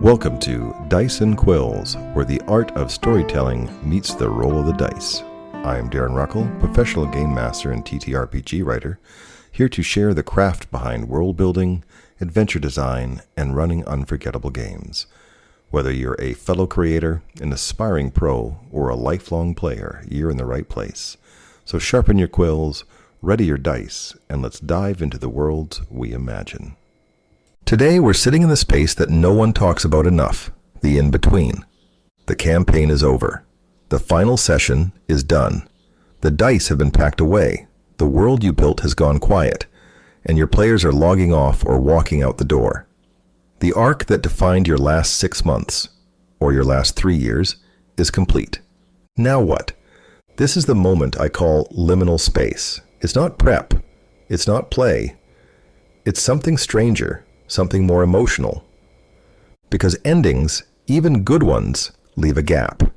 Welcome to Dice and Quills, where the art of storytelling meets the roll of the dice. I am Darren Ruckle, professional game master and TTRPG writer, here to share the craft behind world building, adventure design, and running unforgettable games. Whether you're a fellow creator, an aspiring pro, or a lifelong player, you're in the right place. So sharpen your quills, ready your dice, and let's dive into the worlds we imagine. Today we're sitting in the space that no one talks about enough, the in-between. The campaign is over. The final session is done. The dice have been packed away. The world you built has gone quiet, and your players are logging off or walking out the door. The arc that defined your last 6 months, or your last 3 years, is complete. Now what? This is the moment I call liminal space. It's not prep. It's not play. It's something stranger. Something more emotional. Because endings, even good ones, leave a gap.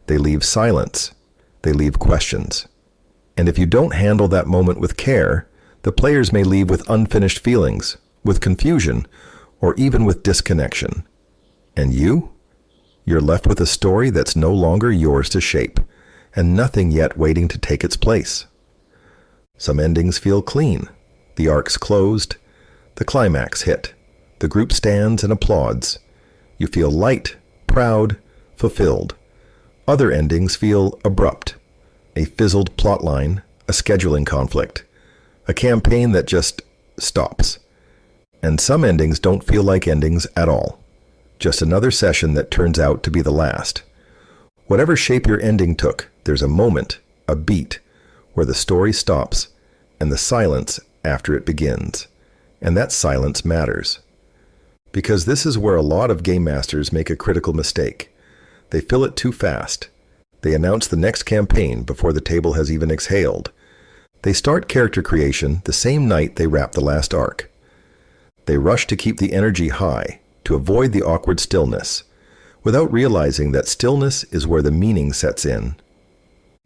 They leave silence. They leave questions. And if you don't handle that moment with care, the players may leave with unfinished feelings, with confusion, or even with disconnection. And you? You're left with a story that's no longer yours to shape, and nothing yet waiting to take its place. Some endings feel clean. The arc's closed. The climax hit. The group stands and applauds. You feel light, proud, fulfilled. Other endings feel abrupt. A fizzled plotline, a scheduling conflict, a campaign that just stops. And some endings don't feel like endings at all. Just another session that turns out to be the last. Whatever shape your ending took, there's a moment, a beat, where the story stops, and the silence after it begins. And that silence matters. Because this is where a lot of game masters make a critical mistake. They fill it too fast. They announce the next campaign before the table has even exhaled. They start character creation the same night they wrap the last arc. They rush to keep the energy high, to avoid the awkward stillness, without realizing that stillness is where the meaning sets in.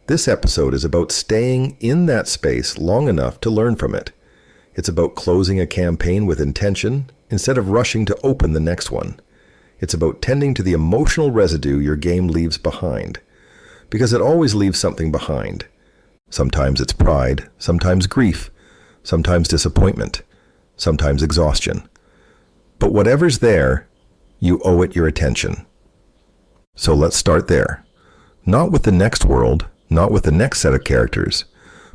This episode is about staying in that space long enough to learn from it. It's about closing a campaign with intention instead of rushing to open the next one. It's about tending to the emotional residue your game leaves behind. Because it always leaves something behind. Sometimes it's pride, sometimes grief, sometimes disappointment, sometimes exhaustion. But whatever's there, you owe it your attention. So let's start there. Not with the next world, not with the next set of characters,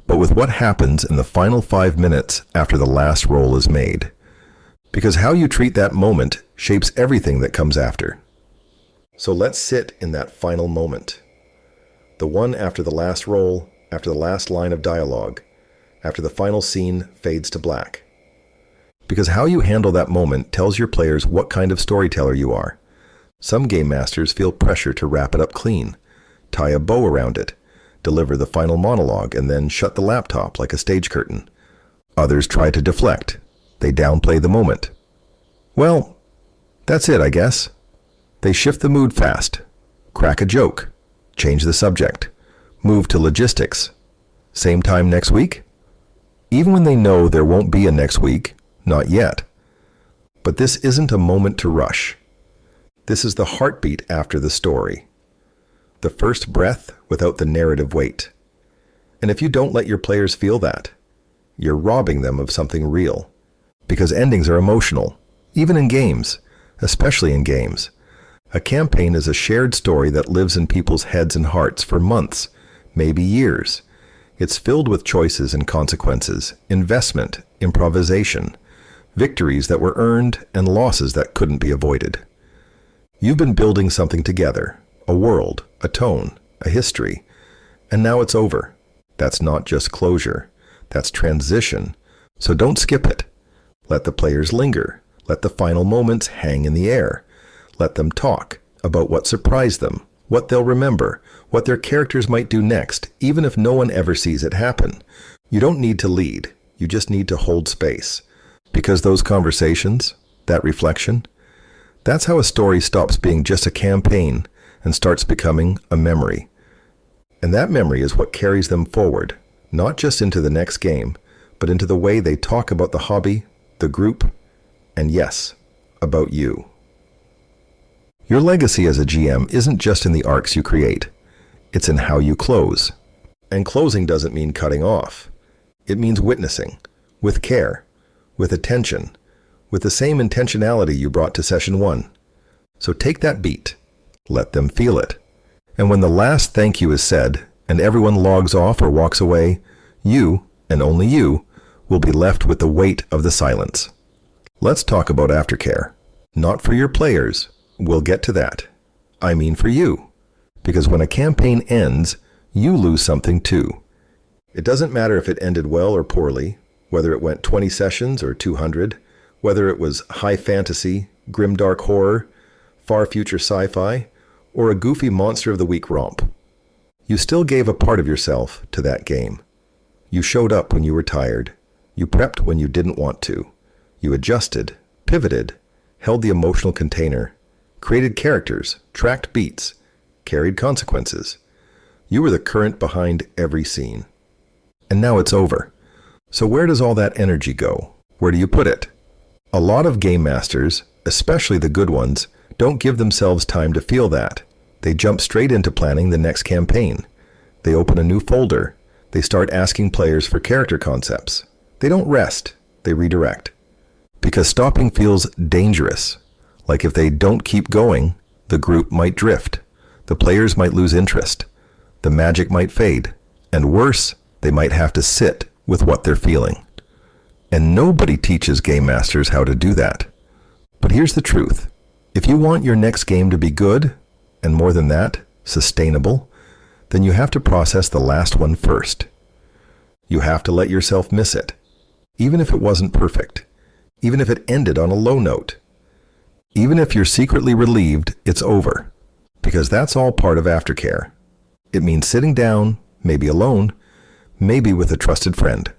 but with what happens in the final 5 minutes after the last roll is made. Because how you treat that moment shapes everything that comes after. So let's sit in that final moment. The one after the last roll, after the last line of dialogue, after the final scene fades to black. Because how you handle that moment tells your players what kind of storyteller you are. Some game masters feel pressure to wrap it up clean, tie a bow around it, deliver the final monologue, and then shut the laptop like a stage curtain. Others try to deflect. They downplay the moment. Well, that's it, I guess. They shift the mood fast, crack a joke, change the subject, move to logistics. Same time next week? Even when they know there won't be a next week, not yet. But this isn't a moment to rush. This is the heartbeat after the story. The first breath without the narrative weight. And if you don't let your players feel that, you're robbing them of something real. Because endings are emotional, even in games, especially in games. A campaign is a shared story that lives in people's heads and hearts for months, maybe years. It's filled with choices and consequences, investment, improvisation, victories that were earned and losses that couldn't be avoided. You've been building something together. A world, a tone, a history, and now it's over. That's not just closure, that's transition. So don't skip it. Let the players linger. Let the final moments hang in the air. Let them talk about what surprised them, what they'll remember, what their characters might do next, even if no one ever sees it happen. You don't need to lead, you just need to hold space. Because those conversations, that reflection, that's how a story stops being just a campaign and starts becoming a memory. And that memory is what carries them forward, not just into the next game, but into the way they talk about the hobby, the group, and yes, about you. Your legacy as a GM isn't just in the arcs you create. It's in how you close. And closing doesn't mean cutting off. It means witnessing, with care, with attention, with the same intentionality you brought to session 1. So take that beat. Let them feel it. And when the last thank you is said, and everyone logs off or walks away, you, and only you, will be left with the weight of the silence. Let's talk about aftercare. Not for your players. We'll get to that. I mean for you. Because when a campaign ends, you lose something too. It doesn't matter if it ended well or poorly, whether it went 20 sessions or 200, whether it was high fantasy, grimdark horror, far future sci-fi, or a goofy Monster of the Week romp. You still gave a part of yourself to that game. You showed up when you were tired. You prepped when you didn't want to. You adjusted, pivoted, held the emotional container, created characters, tracked beats, carried consequences. You were the current behind every scene. And now it's over. So where does all that energy go? Where do you put it? A lot of game masters, especially the good ones, don't give themselves time to feel that. They jump straight into planning the next campaign. They open a new folder. They start asking players for character concepts. They don't rest. They redirect. Because stopping feels dangerous. Like if they don't keep going, the group might drift. The players might lose interest. The magic might fade. And worse, they might have to sit with what they're feeling. And nobody teaches game masters how to do that. But here's the truth. If you want your next game to be good, and more than that, sustainable, then you have to process the last one first. You have to let yourself miss it, even if it wasn't perfect, even if it ended on a low note, even if you're secretly relieved it's over, because that's all part of aftercare. It means sitting down, maybe alone, maybe with a trusted friend,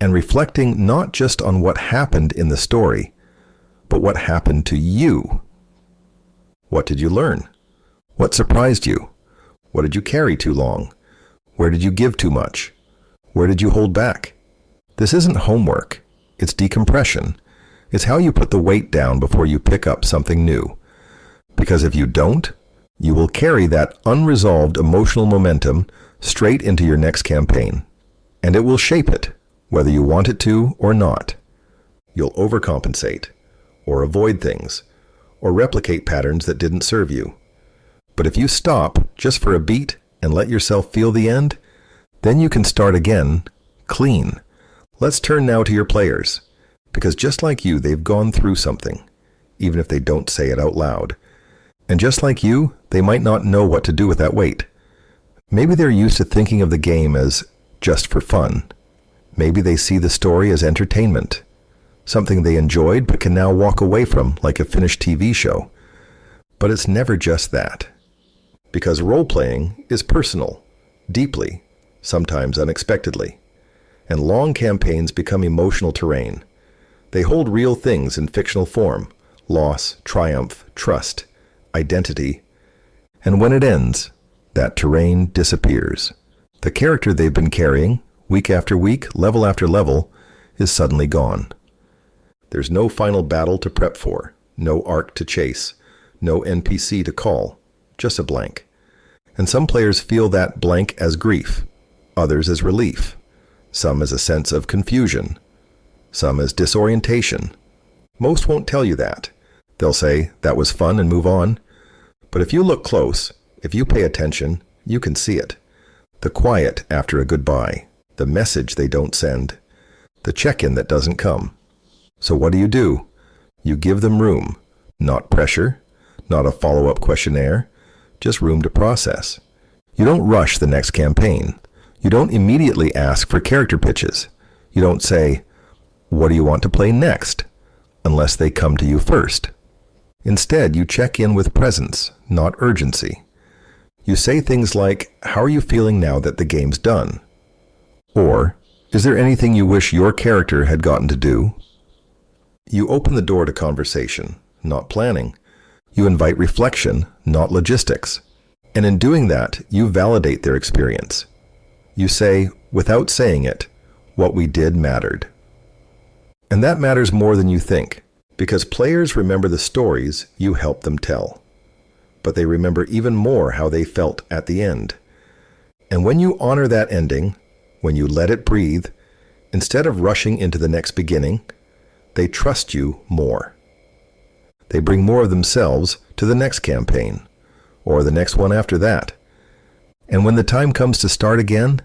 and reflecting not just on what happened in the story, but what happened to you. What did you learn? What surprised you? What did you carry too long? Where did you give too much? Where did you hold back? This isn't homework. It's decompression. It's how you put the weight down before you pick up something new. Because if you don't, you will carry that unresolved emotional momentum straight into your next campaign. And it will shape it, whether you want it to or not. You'll overcompensate, or avoid things, or replicate patterns that didn't serve you. But if you stop just for a beat and let yourself feel the end, then you can start again, clean. Let's turn now to your players, because just like you, they've gone through something, even if they don't say it out loud. And just like you, they might not know what to do with that weight. Maybe they're used to thinking of the game as just for fun. Maybe they see the story as entertainment, something they enjoyed but can now walk away from like a finished TV show. But it's never just that. Because role-playing is personal, deeply, sometimes unexpectedly. And long campaigns become emotional terrain. They hold real things in fictional form: loss, triumph, trust, identity. And when it ends, that terrain disappears. The character they've been carrying, week after week, level after level, is suddenly gone. There's no final battle to prep for, no arc to chase, no NPC to call, just a blank. And some players feel that blank as grief, others as relief, some as a sense of confusion, some as disorientation. Most won't tell you that. They'll say, that was fun, and move on. But if you look close, if you pay attention, you can see it. The quiet after a goodbye, the message they don't send, the check-in that doesn't come. So what do? You give them room, not pressure, not a follow-up questionnaire, just room to process. You don't rush the next campaign. You don't immediately ask for character pitches. You don't say, what do you want to play next? Unless they come to you first. Instead, you check in with presence, not urgency. You say things like, how are you feeling now that the game's done? Or, is there anything you wish your character had gotten to do? You open the door to conversation, not planning. You invite reflection, not logistics. And in doing that, you validate their experience. You say, without saying it, what we did mattered. And that matters more than you think, Because players remember the stories you help them tell, but they remember even more how they felt at the end. And when you honor that ending, when you let it breathe, instead of rushing into the next beginning, they trust you more. They bring more of themselves to the next campaign, or the next one after that. And when the time comes to start again,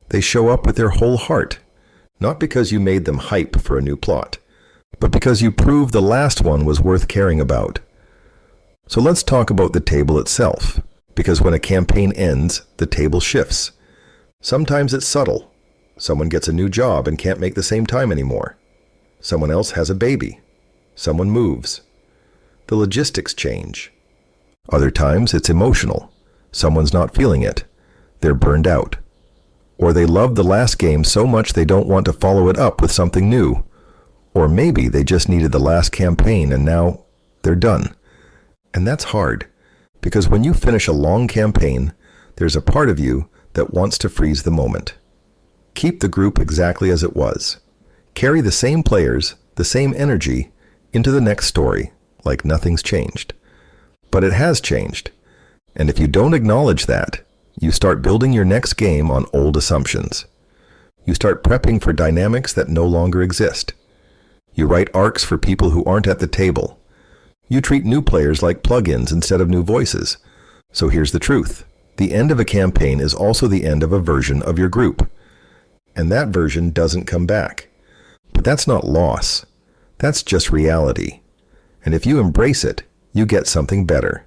they show up with their whole heart, not because you made them hype for a new plot, but because you proved the last one was worth caring about. So let's talk about the table itself, because when a campaign ends, the table shifts. Sometimes it's subtle. Someone gets a new job and can't make the same time anymore. Someone else has a baby. Someone moves. The logistics change. Other times it's emotional. Someone's not feeling it. They're burned out. Or they love the last game so much they don't want to follow it up with something new. Or maybe they just needed the last campaign and now they're done. And that's hard, because when you finish a long campaign, there's a part of you that wants to freeze the moment. Keep the group exactly as it was. Carry the same players, the same energy, into the next story, like nothing's changed. But it has changed. And if you don't acknowledge that, you start building your next game on old assumptions. You start prepping for dynamics that no longer exist. You write arcs for people who aren't at the table. You treat new players like plugins instead of new voices. So here's the truth. The end of a campaign is also the end of a version of your group. And that version doesn't come back. But that's not loss. That's just reality. And if you embrace it, you get something better.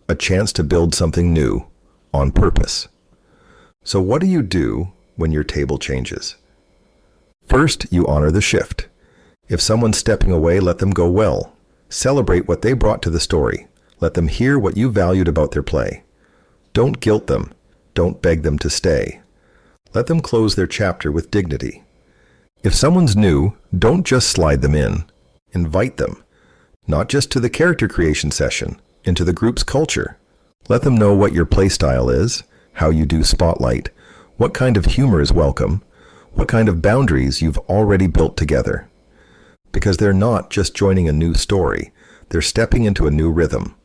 A chance to build something new, on purpose. So what do you do when your table changes? First, you honor the shift. If someone's stepping away, let them go well. Celebrate what they brought to the story. Let them hear what you valued about their play. Don't guilt them. Don't beg them to stay. Let them close their chapter with dignity. If someone's new, don't just slide them in. Invite them. Not just to the character creation session, into the group's culture. Let them know what your playstyle is, how you do spotlight, what kind of humor is welcome, what kind of boundaries you've already built together. Because they're not just joining a new story, they're stepping into a new rhythm.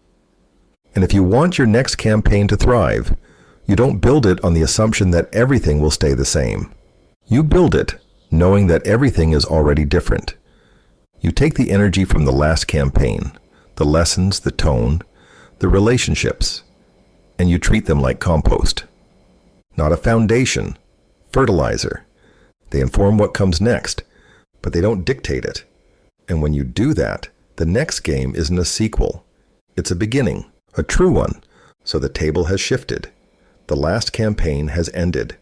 And if you want your next campaign to thrive, you don't build it on the assumption that everything will stay the same. You build it knowing that everything is already different. You take the energy from the last campaign, the lessons, the tone, the relationships, and you treat them like compost. Not a foundation, fertilizer. They inform what comes next, but they don't dictate it. And when you do that, the next game isn't a sequel. It's a beginning, a true one. So the table has shifted. The last campaign has ended.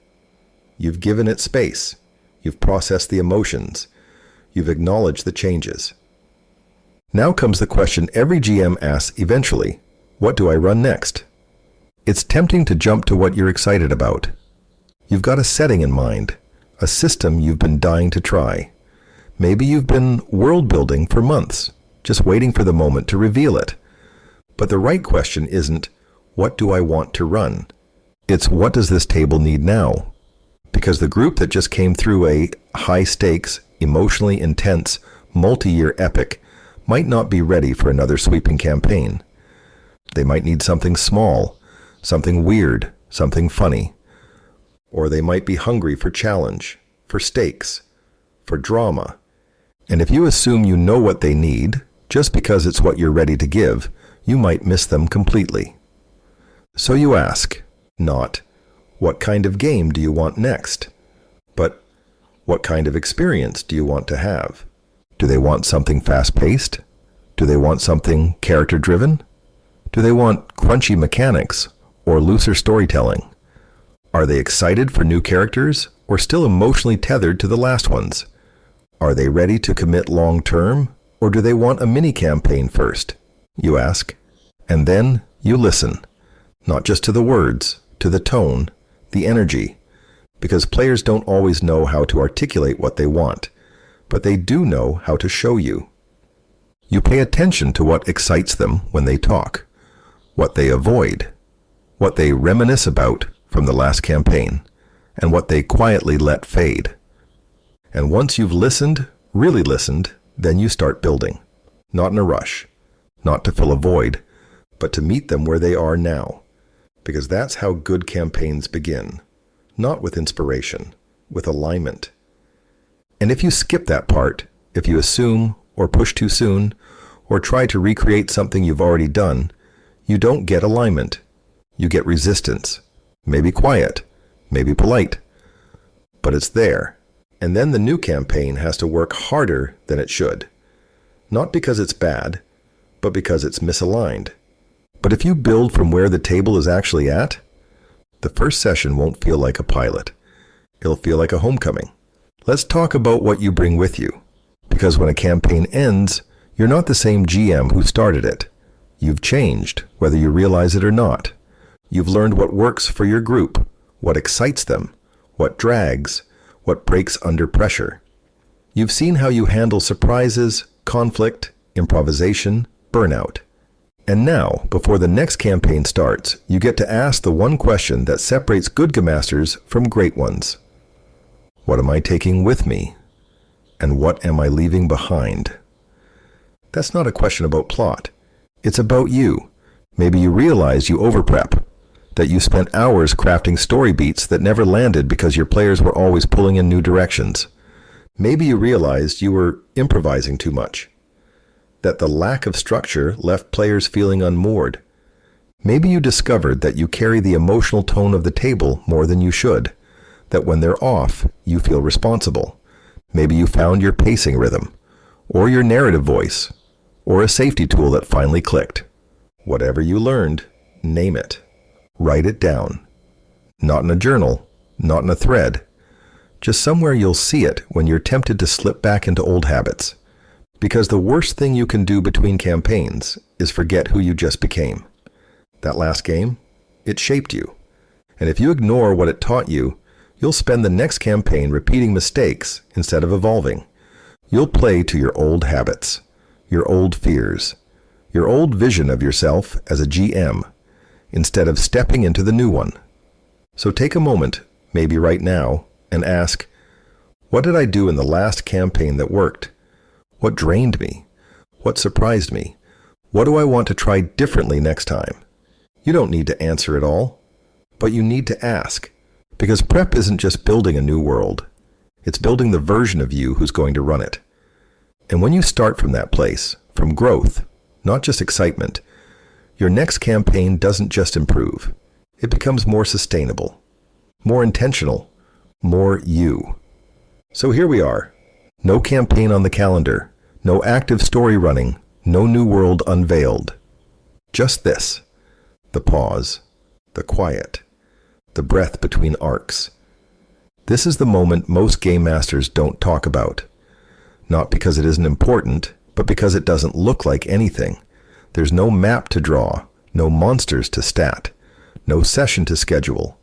You've given it space. You've processed the emotions. You've acknowledged the changes. Now comes the question every GM asks eventually, what do I run next? It's tempting to jump to what you're excited about. You've got a setting in mind, a system you've been dying to try. Maybe you've been world building for months, just waiting for the moment to reveal it. But the right question isn't, what do I want to run? It's, what does this table need now? Because the group that just came through a high-stakes, emotionally intense, multi-year epic might not be ready for another sweeping campaign. They might need something small, something weird, something funny. Or they might be hungry for challenge, for stakes, for drama. And if you assume you know what they need, just because it's what you're ready to give, you might miss them completely. So you ask, not, what kind of game do you want next? But, what kind of experience do you want to have? Do they want something fast-paced? Do they want something character-driven? Do they want crunchy mechanics or looser storytelling? Are they excited for new characters or still emotionally tethered to the last ones? Are they ready to commit long-term, or do they want a mini-campaign first? You ask. And then you listen, not just to the words, to the tone, the energy, because players don't always know how to articulate what they want, but they do know how to show you. You pay attention to what excites them when they talk, what they avoid, what they reminisce about from the last campaign, and what they quietly let fade. And once you've listened, really listened, then you start building. Not in a rush, not to fill a void, but to meet them where they are now. Because that's how good campaigns begin. Not with inspiration, with alignment. And if you skip that part, if you assume or push too soon, or try to recreate something you've already done, you don't get alignment. You get resistance. Maybe quiet, maybe polite. But it's there. And then the new campaign has to work harder than it should. Not because it's bad, but because it's misaligned. But if you build from where the table is actually at, the first session won't feel like a pilot. It'll feel like a homecoming. Let's talk about what you bring with you. Because when a campaign ends, you're not the same GM who started it. You've changed, whether you realize it or not. You've learned what works for your group, what excites them, what drags, what breaks under pressure. You've seen how you handle surprises, conflict, improvisation, burnout. And now, before the next campaign starts, you get to ask the one question that separates good game masters from great ones. What am I taking with me? And what am I leaving behind? That's not a question about plot. It's about you. Maybe you realized you overprep, that you spent hours crafting story beats that never landed because your players were always pulling in new directions. Maybe you realized you were improvising too much, that the lack of structure left players feeling unmoored. Maybe you discovered that you carry the emotional tone of the table more than you should, that when they're off, you feel responsible. Maybe you found your pacing rhythm, or your narrative voice, or a safety tool that finally clicked. Whatever you learned, name it. Write it down. Not in a journal, not in a thread. Just somewhere you'll see it when you're tempted to slip back into old habits. Because the worst thing you can do between campaigns is forget who you just became. That last game, it shaped you. And if you ignore what it taught you, you'll spend the next campaign repeating mistakes instead of evolving. You'll play to your old habits, your old fears, your old vision of yourself as a GM, instead of stepping into the new one. So take a moment, maybe right now, and ask, what did I do in the last campaign that worked? What drained me? What surprised me? What do I want to try differently next time? You don't need to answer it all, but you need to ask. Because prep isn't just building a new world. It's building the version of you who's going to run it. And when you start from that place, from growth, not just excitement, your next campaign doesn't just improve. It becomes more sustainable, more intentional, more you. So here we are. No campaign on the calendar, no active story running, no new world unveiled. Just this, the pause, the quiet, the breath between arcs. This is the moment most game masters don't talk about. Not because it isn't important, but because it doesn't look like anything. There's no map to draw, no monsters to stat, no session to schedule,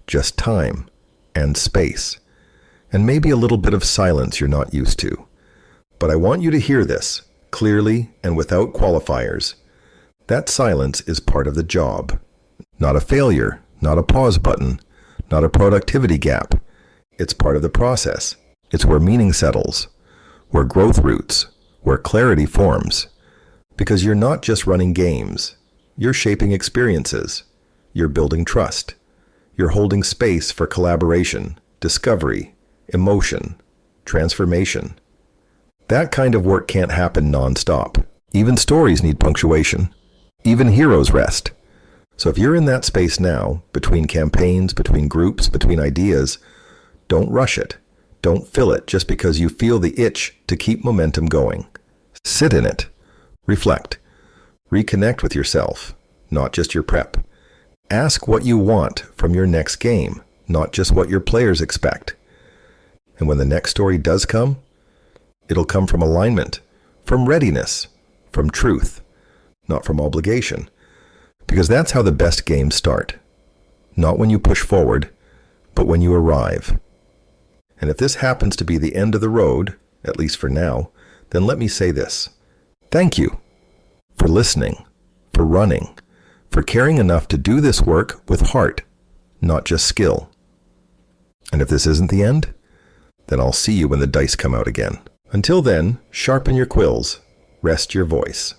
just time and space. And maybe a little bit of silence you're not used to. But I want you to hear this, clearly and without qualifiers. That silence is part of the job. Not a failure, not a pause button, not a productivity gap. It's part of the process. It's where meaning settles, where growth roots, where clarity forms. Because you're not just running games. You're shaping experiences. You're building trust. You're holding space for collaboration, discovery, emotion, transformation. That kind of work can't happen non-stop. Even stories need punctuation. Even heroes rest. So if you're in that space now, between campaigns, between groups, between ideas, don't rush it. Don't fill it just because you feel the itch to keep momentum going. Sit in it. Reflect. Reconnect with yourself, not just your prep. Ask what you want from your next game, not just what your players expect. And when the next story does come, it'll come from alignment, from readiness, from truth, not from obligation. Because that's how the best games start. Not when you push forward, but when you arrive. And if this happens to be the end of the road, at least for now, then let me say this. Thank you for listening, for running, for caring enough to do this work with heart, not just skill. And if this isn't the end, then I'll see you when the dice come out again. Until then, sharpen your quills, Rest your voice.